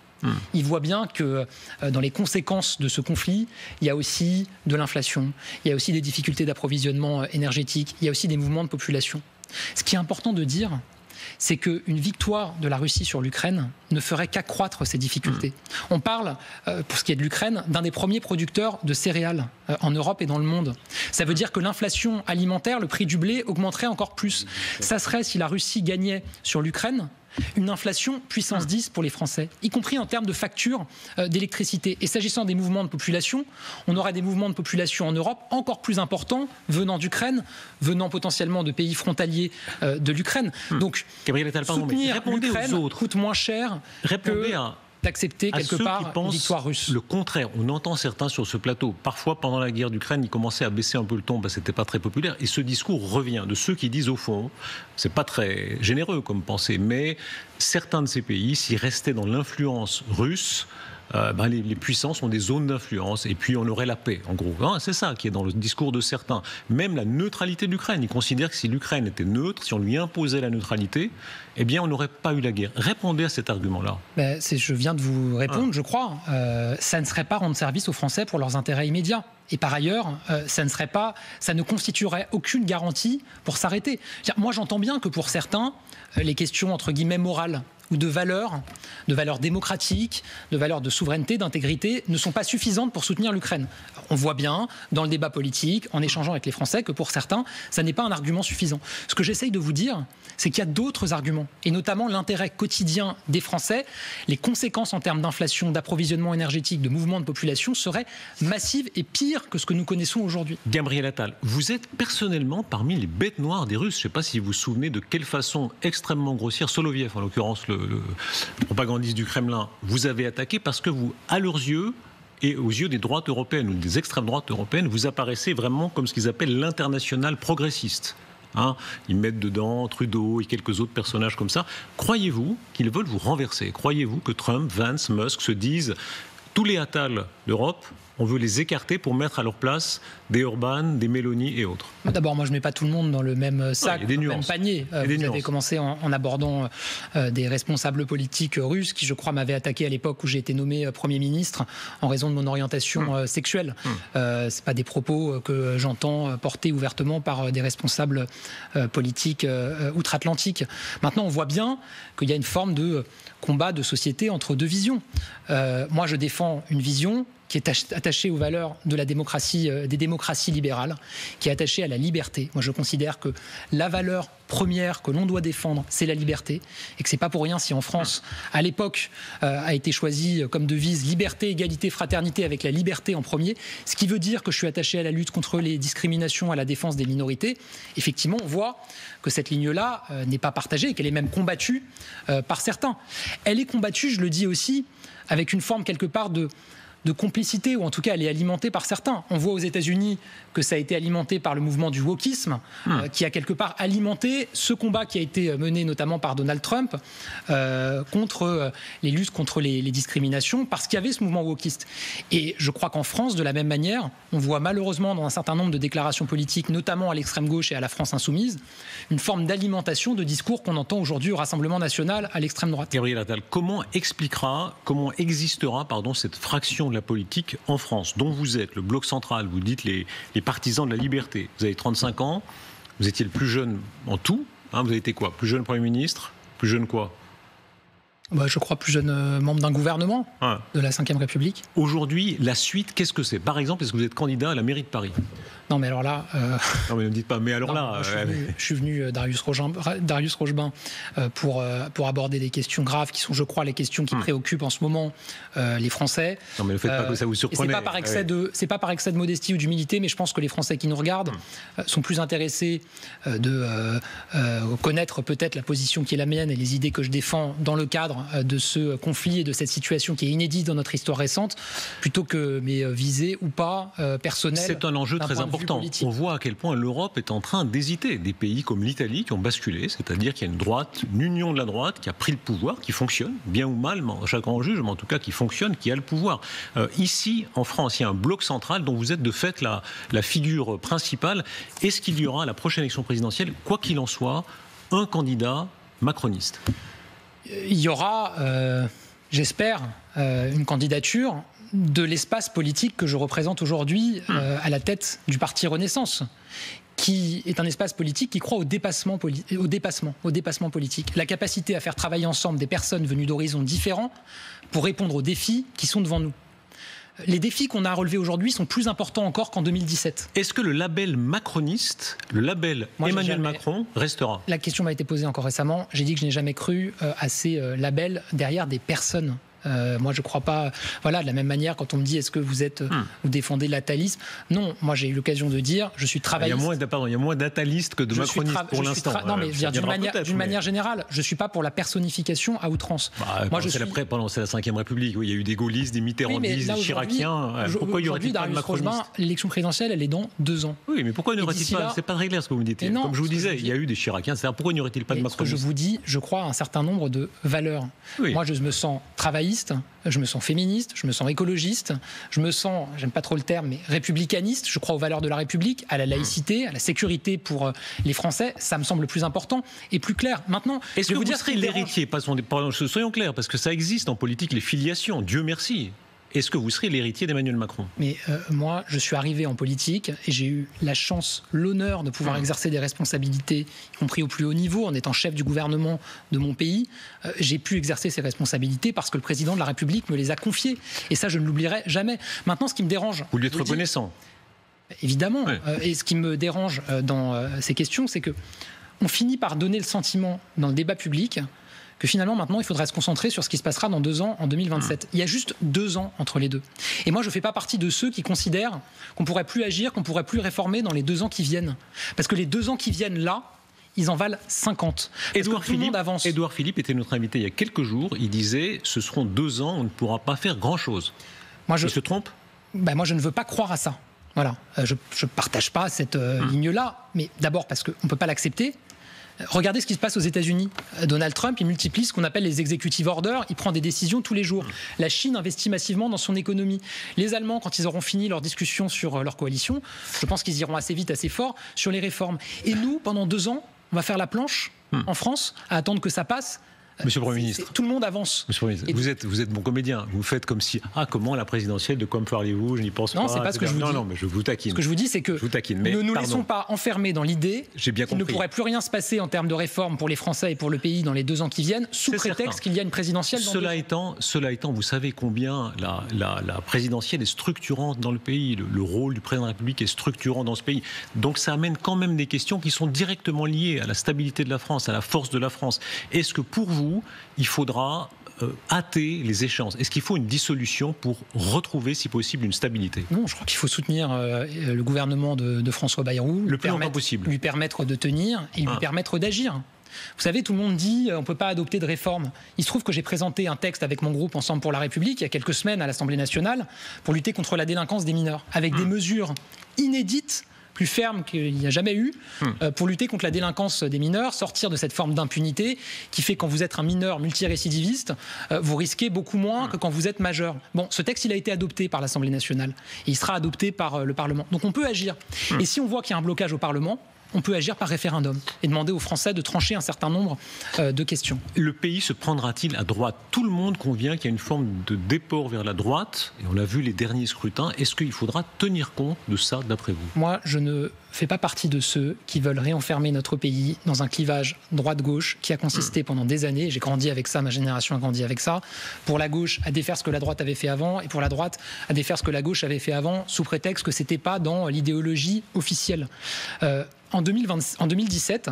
Ils voient bien que dans les conséquences de ce conflit, il y a aussi de l'inflation, il y a aussi des difficultés d'approvisionnement énergétique, il y a aussi des mouvements de population. Ce qui est important de dire, c'est qu'une victoire de la Russie sur l'Ukraine ne ferait qu'accroître ces difficultés. On parle, pour ce qui est de l'Ukraine, d'un des premiers producteurs de céréales en Europe et dans le monde. Ça veut dire que l'inflation alimentaire, le prix du blé, augmenterait encore plus. Ça serait, si la Russie gagnait sur l'Ukraine, une inflation puissance 10 pour les Français, y compris en termes de facture d'électricité. Et s'agissant des mouvements de population, on aura des mouvements de population en Europe encore plus importants, venant d'Ukraine, venant potentiellement de pays frontaliers de l'Ukraine. Donc, Gabriel Attal, soutenir l'Ukraine coûte moins cher d'accepter quelque part une victoire russe. Le contraire, on entend certains sur ce plateau. Parfois, pendant la guerre d'Ukraine, ils commençaient à baisser un peu le ton, c'était pas très populaire. Et ce discours revient de ceux qui disent au fond, c'est pas très généreux comme pensée, mais certains de ces pays, s'ils restaient dans l'influence russe, les puissances ont des zones d'influence et puis on aurait la paix, en gros. C'est ça qui est dans le discours de certains. Même la neutralité de l'Ukraine. Ils considèrent que si l'Ukraine était neutre, si on lui imposait la neutralité, eh bien on n'aurait pas eu la guerre. Répondez à cet argument-là. Je viens de vous répondre, je crois. Ça ne serait pas rendre service aux Français pour leurs intérêts immédiats. Et par ailleurs, ça ne constituerait aucune garantie pour s'arrêter. Moi, j'entends bien que pour certains, les questions entre guillemets morales ou de valeurs démocratiques, de valeurs de souveraineté, d'intégrité, ne sont pas suffisantes pour soutenir l'Ukraine. On voit bien, dans le débat politique, en échangeant avec les Français, que pour certains, ça n'est pas un argument suffisant. Ce que j'essaye de vous dire, c'est qu'il y a d'autres arguments, et notamment l'intérêt quotidien des Français. Les conséquences en termes d'inflation, d'approvisionnement énergétique, de mouvement de population seraient massives et pires que ce que nous connaissons aujourd'hui. Gabriel Attal, vous êtes personnellement parmi les bêtes noires des Russes. Je ne sais pas si vous vous souvenez de quelle façon extrêmement grossière, Soloviev en l'occurrence, le propagandiste du Kremlin, vous avez attaqué parce que vous, à leurs yeux, et aux yeux des droites européennes ou des extrêmes droites européennes, vous apparaissez vraiment comme ce qu'ils appellent l'international progressiste. Ils mettent dedans Trudeau et quelques autres personnages comme ça. Croyez-vous qu'ils veulent vous renverser? Croyez-vous que Trump, Vance, Musk se disent tous les Attal d'Europe, on veut les écarter pour mettre à leur place des Orban, des Meloni et autres? D'abord, moi je ne mets pas tout le monde dans le même sac, dans le même panier. Vous avez commencé en abordant des responsables politiques russes qui, je crois, m'avaient attaqué à l'époque où j'ai été nommé Premier ministre en raison de mon orientation sexuelle. Ce n'est pas des propos que j'entends porter ouvertement par des responsables politiques outre-Atlantique. Maintenant, on voit bien qu'il y a une forme de combat de société entre deux visions. Moi, je défends une vision qui est attachée aux valeurs de la démocratie, des démocraties libérales, qui est attachée à la liberté. Moi, je considère que la valeur première que l'on doit défendre, c'est la liberté, et que c'est pas pour rien si en France, à l'époque, a été choisi comme devise liberté, égalité, fraternité, avec la liberté en premier, ce qui veut dire que je suis attaché à la lutte contre les discriminations, à la défense des minorités. Effectivement, on voit que cette ligne-là n'est pas partagée et qu'elle est même combattue par certains. Elle est combattue, je le dis aussi, avec une forme quelque part de complicité, ou en tout cas elle est alimentée par certains. On voit aux États-Unis que ça a été alimenté par le mouvement du wokisme, qui a quelque part alimenté ce combat qui a été mené notamment par Donald Trump contre les luttes contre les discriminations, parce qu'il y avait ce mouvement wokiste. Et je crois qu'en France, de la même manière, on voit malheureusement dans un certain nombre de déclarations politiques, notamment à l'extrême gauche et à la France insoumise, une forme d'alimentation de discours qu'on entend aujourd'hui au Rassemblement national à l'extrême droite. Gabriel Attal, comment existera cette fraction de la politique en France, dont vous êtes le bloc central, vous dites les partisans de la liberté. Vous avez 35 ans, vous étiez le plus jeune en tout, vous avez été quoi? Plus jeune Premier ministre? Plus jeune quoi? Je crois plus jeune membre d'un gouvernement de la Ve République. Aujourd'hui, la suite, qu'est-ce que c'est? Par exemple, est-ce que vous êtes candidat à la mairie de Paris? Non, mais alors là... Non, mais ne me dites pas, mais alors là... Je suis venu, Darius Rochebain, pour aborder des questions graves qui sont, je crois, les questions qui préoccupent en ce moment les Français. Non, mais ne faites pas que ça vous surprenait. C'est pas par excès de modestie ou d'humilité, mais je pense que les Français qui nous regardent sont plus intéressés de connaître peut-être la position qui est la mienne et les idées que je défends dans le cadre de ce conflit et de cette situation qui est inédite dans notre histoire récente, plutôt que mes visées ou pas personnelles. C'est un enjeu très important. On voit à quel point l'Europe est en train d'hésiter. Des pays comme l'Italie qui ont basculé, c'est-à-dire qu'il y a une droite, une union de la droite qui a pris le pouvoir, qui fonctionne, bien ou mal, chacun en juge, mais en tout cas qui fonctionne, qui a le pouvoir. Ici, en France, il y a un bloc central dont vous êtes de fait la figure principale. Est-ce qu'il y aura à la prochaine élection présidentielle, quoi qu'il en soit, un candidat macroniste? Il y aura, j'espère, une candidature de l'espace politique que je représente aujourd'hui à la tête du parti Renaissance, qui est un espace politique qui croit au dépassement politique, la capacité à faire travailler ensemble des personnes venues d'horizons différents pour répondre aux défis qui sont devant nous. les défis qu'on a à relever aujourd'hui sont plus importants encore qu'en 2017. Est-ce que le label macroniste, le label Emmanuel Macron, restera? La question m'a été posée encore récemment. J'ai dit que je n'ai jamais cru à ces labels derrière des personnes. Moi, je ne crois pas. Voilà, de la même manière, quand on me dit est-ce que vous défendez l'atalisme? Non, moi, j'ai eu l'occasion de dire je suis travailliste. Il y a moins d'atalistes que de macronistes pour l'instant. Non, mais d'une manière générale, je ne suis pas pour la personnification à outrance. Moi, c'est la Ve République, où il y a eu des gaullistes, des mitterrandistes, des chiraciens. Pourquoi il y aurait-il pas de macronistes? L'élection présidentielle, elle est dans 2 ans. Oui, mais pourquoi n'y aurait-il pas? C'est pas très clair ce que vous me dites. Comme je vous disais, il y a eu des chiraciens. Pourquoi n'y aurait-il pas de macronistes? Ce que je vous dis, je crois à un certain nombre de valeurs. Moi, je me sens travailliste. Je me sens féministe, je me sens écologiste, je me sens, j'aime pas trop le terme, mais républicaniste. Je crois aux valeurs de la République, à la laïcité, à la sécurité pour les Français. Ça me semble plus important et plus clair. Maintenant, est-ce que vous serez l'héritier? Soyons clairs, parce que ça existe en politique, les filiations. Dieu merci. Est-ce que vous serez l'héritier d'Emmanuel Macron? Mais moi, je suis arrivé en politique et j'ai eu la chance, l'honneur de pouvoir exercer des responsabilités, y compris au plus haut niveau, en étant chef du gouvernement de mon pays. J'ai pu exercer ces responsabilités parce que le président de la République me les a confiées. Et ça, je ne l'oublierai jamais. Maintenant, ce qui me dérange... Vous lui êtes reconnaissant? Évidemment. Oui. Et ce qui me dérange dans ces questions, c'est qu'on finit par donner le sentiment dans le débat public que finalement, maintenant, il faudrait se concentrer sur ce qui se passera dans 2 ans, en 2027. Il y a juste 2 ans entre les deux. Et moi, je ne fais pas partie de ceux qui considèrent qu'on ne pourrait plus agir, qu'on ne pourrait plus réformer dans les 2 ans qui viennent. Parce que les 2 ans qui viennent là, ils en valent 50. Édouard Philippe était notre invité il y a quelques jours. Il disait, ce seront 2 ans, on ne pourra pas faire grand-chose. Il se trompe? Moi, je ne veux pas croire à ça. Voilà. Je ne partage pas cette ligne-là. Mais d'abord parce qu'on ne peut pas l'accepter. Regardez ce qui se passe aux États-Unis. Donald Trump, il multiplie ce qu'on appelle les executive orders. Il prend des décisions tous les jours. La Chine investit massivement dans son économie. Les Allemands, quand ils auront fini leur discussion sur leur coalition, je pense qu'ils iront assez vite, assez fort sur les réformes. Et nous, pendant 2 ans, on va faire la planche en France à attendre que ça passe. Monsieur le Premier ministre. Tout le monde avance. Monsieur le Premier ministre, vous êtes bon comédien. Vous faites comme si, comment la présidentielle, de quoi me parlez-vous? Je n'y pense pas. Non, c'est pas ce que je vous dis. Non, mais je vous taquine. Ce que je vous dis, c'est que ne nous laissons pas enfermer dans l'idée qu'il ne pourrait plus rien se passer en termes de réforme pour les Français et pour le pays dans les 2 ans qui viennent, sous prétexte qu'il y a une présidentielle dans 2 ans. Cela étant, vous savez combien la présidentielle est structurante dans le pays. Le rôle du président de la République est structurant dans ce pays. Donc ça amène quand même des questions qui sont directement liées à la stabilité de la France, à la force de la France. Est-ce que pour vous, il faudra hâter les échéances? Est-ce qu'il faut une dissolution pour retrouver, si possible, une stabilité? Non, je crois qu'il faut soutenir le gouvernement de François Bayrou, le plus longtemps possible, lui permettre de tenir et lui permettre d'agir. Vous savez, tout le monde dit on ne peut pas adopter de réforme. Il se trouve que j'ai présenté un texte avec mon groupe Ensemble pour la République il y a quelques semaines à l'Assemblée nationale pour lutter contre la délinquance des mineurs, avec des mesures inédites, plus ferme qu'il n'y a jamais eu, pour lutter contre la délinquance des mineurs, sortir de cette forme d'impunité qui fait quand vous êtes un mineur multirécidiviste, vous risquez beaucoup moins que quand vous êtes majeur. Bon, ce texte, il a été adopté par l'Assemblée nationale et il sera adopté par le Parlement. Donc on peut agir. Et si on voit qu'il y a un blocage au Parlement, on peut agir par référendum et demander aux Français de trancher un certain nombre de questions. Le pays se prendra-t-il à droite? Tout le monde convient qu'il y a une forme de déport vers la droite, et on l'a vu les derniers scrutins. Est-ce qu'il faudra tenir compte de ça, d'après vous? Moi, je ne fais pas partie de ceux qui veulent réenfermer notre pays dans un clivage droite-gauche qui a consisté pendant des années, j'ai grandi avec ça, ma génération a grandi avec ça, pour la gauche à défaire ce que la droite avait fait avant, et pour la droite à défaire ce que la gauche avait fait avant, sous prétexte que c'était pas dans l'idéologie officielle. En 2017,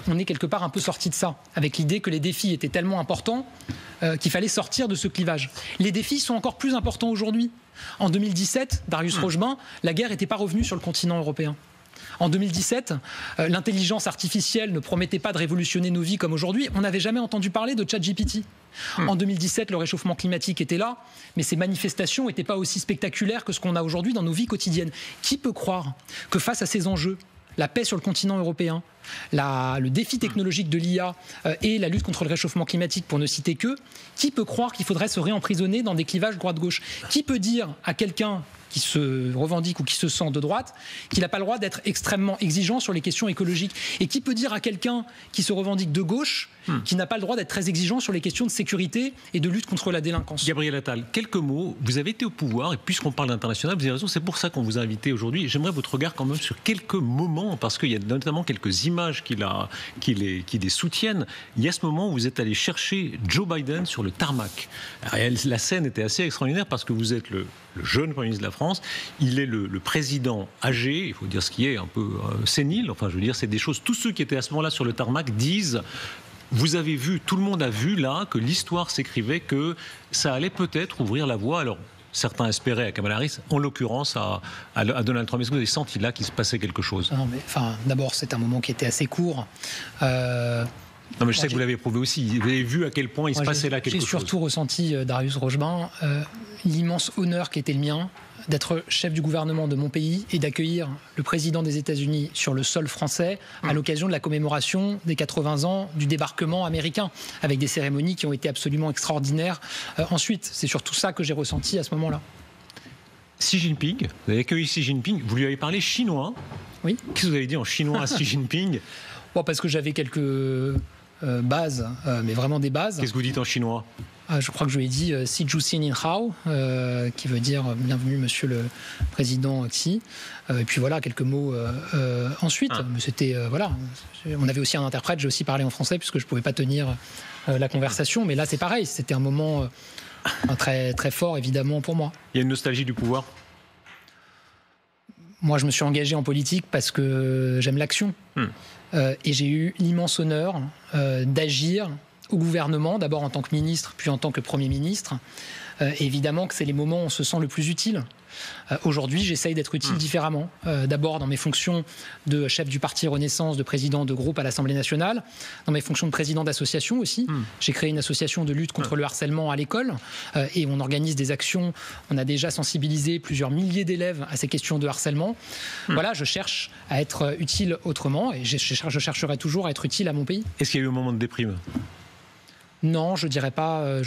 on est quelque part un peu sorti de ça, avec l'idée que les défis étaient tellement importants qu'il fallait sortir de ce clivage. Les défis sont encore plus importants aujourd'hui. En 2017, Darius Rochebain, la guerre n'était pas revenue sur le continent européen. En 2017, l'intelligence artificielle ne promettait pas de révolutionner nos vies comme aujourd'hui. On n'avait jamais entendu parler de ChatGPT. En 2017, le réchauffement climatique était là, mais ces manifestations n'étaient pas aussi spectaculaires que ce qu'on a aujourd'hui dans nos vies quotidiennes. Qui peut croire que face à ces enjeux, la paix sur le continent européen, le défi technologique de l'IA et la lutte contre le réchauffement climatique, pour ne citer que, qui peut croire qu'il faudrait se réemprisonner dans des clivages droite-gauche? Qui peut dire à quelqu'un qui se revendique ou qui se sent de droite qu'il n'a pas le droit d'être extrêmement exigeant sur les questions écologiques. Et qui peut dire à quelqu'un qui se revendique de gauche qu'il n'a pas le droit d'être très exigeant sur les questions de sécurité et de lutte contre la délinquance? Gabriel Attal, quelques mots. Vous avez été au pouvoir et puisqu'on parle d'international, vous avez raison, c'est pour ça qu'on vous a invité aujourd'hui. J'aimerais votre regard quand même sur quelques moments, parce qu'il y a notamment quelques images qui les soutiennent. Il y a ce moment où vous êtes allé chercher Joe Biden sur le tarmac. La scène était assez extraordinaire parce que vous êtes le jeune Premier ministre de la France, il est le président âgé, il faut dire ce qui est un peu sénile, enfin je veux dire c'est des choses, tous ceux qui étaient à ce moment-là sur le tarmac disent, vous avez vu, tout le monde a vu là que l'histoire s'écrivait, que ça allait peut-être ouvrir la voie, alors certains espéraient à Kamala Harris, en l'occurrence à Donald Trump. Est-ce que vous avez senti là qu'il se passait quelque chose? Non, mais d'abord c'est un moment qui était assez court. Non, mais je sais que vous l'avez prouvé aussi. Vous avez vu à quel point il se passait là quelque chose. J'ai surtout ressenti, Darius Rochebin, l'immense honneur qui était le mien d'être chef du gouvernement de mon pays et d'accueillir le président des États-Unis sur le sol français à l'occasion de la commémoration des 80 ans du débarquement américain, avec des cérémonies qui ont été absolument extraordinaires. Ensuite, c'est surtout ça que j'ai ressenti à ce moment-là. Xi Jinping, vous avez accueilli Xi Jinping, vous lui avez parlé chinois. Oui. Qu'est-ce que vous avez dit en chinois à Xi Jinping? Parce que j'avais quelques bases, mais vraiment des bases. Qu'est-ce que vous dites en chinois? Je crois que je lui ai dit Si Ju Xin In Hao, qui veut dire bienvenue monsieur le président Xi. Et puis voilà, quelques mots ensuite. Mais c'était, voilà, on avait aussi un interprète, j'ai aussi parlé en français puisque je ne pouvais pas tenir la conversation. Mais là, c'est pareil, c'était un moment très, très fort, évidemment, pour moi. Il y a une nostalgie du pouvoir? Moi, je me suis engagé en politique parce que j'aime l'action. Et j'ai eu l'immense honneur d'agir au gouvernement, d'abord en tant que ministre, puis en tant que Premier ministre. Évidemment que c'est les moments où on se sent le plus utile. Aujourd'hui, j'essaye d'être utile différemment. D'abord dans mes fonctions de chef du parti Renaissance, de président de groupe à l'Assemblée nationale, dans mes fonctions de président d'association aussi. J'ai créé une association de lutte contre le harcèlement à l'école et on organise des actions. On a déjà sensibilisé plusieurs milliers d'élèves à ces questions de harcèlement. Voilà, je cherche à être utile autrement et je chercherai toujours à être utile à mon pays. Est-ce qu'il y a eu un moment de déprime? Non, je dirais pas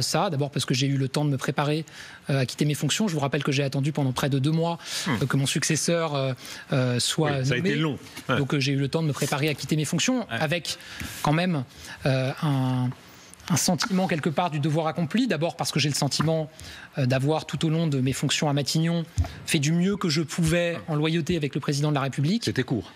ça. D'abord parce que j'ai eu le temps de me préparer à quitter mes fonctions. Je vous rappelle que j'ai attendu pendant près de 2 mois que mon successeur soit nommé. Ça a été long. Donc j'ai eu le temps de me préparer à quitter mes fonctions avec quand même un sentiment quelque part du devoir accompli. D'abord parce que j'ai le sentiment d'avoir tout au long de mes fonctions à Matignon fait du mieux que je pouvais en loyauté avec le président de la République. C'était court.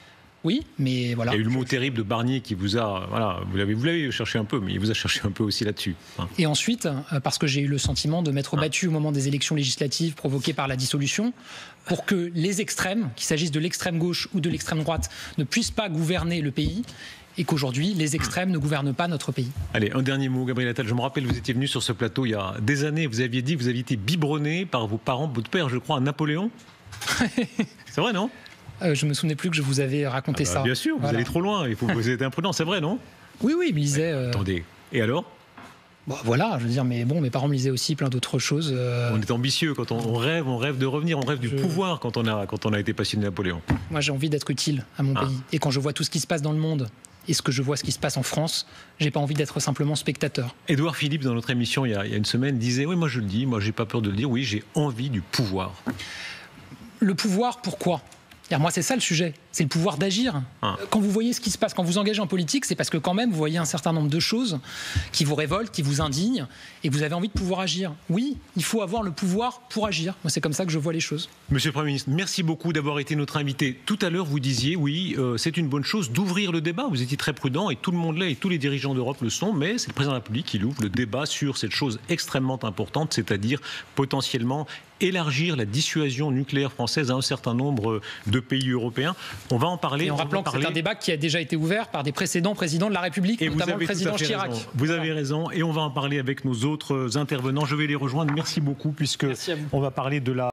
Oui, mais voilà. Il y a eu le mot terrible de Barnier qui vous a... Voilà, vous l'avez cherché un peu, mais il vous a cherché un peu aussi là-dessus. Et ensuite, parce que j'ai eu le sentiment de m'être battu au moment des élections législatives provoquées par la dissolution, pour que les extrêmes, qu'il s'agisse de l'extrême gauche ou de l'extrême droite, ne puissent pas gouverner le pays, et qu'aujourd'hui, les extrêmes ne gouvernent pas notre pays. Allez, un dernier mot, Gabriel Attal. Je me rappelle, vous étiez venu sur ce plateau il y a des années, vous aviez dit que vous aviez été biberonné par vos parents, votre père, je crois, à Napoléon. C'est vrai, non? Je me souvenais plus que je vous avais raconté ça. Bien sûr, vous allez trop loin, vous êtes imprudent, c'est vrai, non? Oui, il me lisait... Attendez, et alors? Voilà, je veux dire, mais bon, mes parents me lisaient aussi plein d'autres choses. On est ambitieux, quand on rêve de revenir, on rêve du pouvoir quand on a été passionné de Napoléon. Moi, j'ai envie d'être utile à mon pays. Et quand je vois tout ce qui se passe dans le monde, et ce que je vois ce qui se passe en France, j'ai pas envie d'être simplement spectateur. Édouard Philippe, dans notre émission il y a une semaine, disait, oui, moi je le dis, moi j'ai pas peur de le dire, oui, j'ai envie du pouvoir. Le pouvoir, pourquoi ? Moi, c'est ça le sujet, c'est le pouvoir d'agir. Quand vous voyez ce qui se passe, quand vous engagez en politique, c'est parce que quand même, vous voyez un certain nombre de choses qui vous révoltent, qui vous indignent, et que vous avez envie de pouvoir agir. Oui, il faut avoir le pouvoir pour agir. Moi, c'est comme ça que je vois les choses. Monsieur le Premier ministre, merci beaucoup d'avoir été notre invité. Tout à l'heure, vous disiez, oui, c'est une bonne chose d'ouvrir le débat. Vous étiez très prudent, et tout le monde l'est, et tous les dirigeants d'Europe le sont, mais c'est le président de la République qui ouvre le débat sur cette chose extrêmement importante, c'est-à-dire potentiellement élargir la dissuasion nucléaire française à un certain nombre de pays européens. On va en parler. Et en rappelant que c'est un débat qui a déjà été ouvert par des précédents présidents de la République, notamment le président Chirac. Vous avez raison, et on va en parler avec nos autres intervenants. Je vais les rejoindre. Merci beaucoup, puisque on va parler de la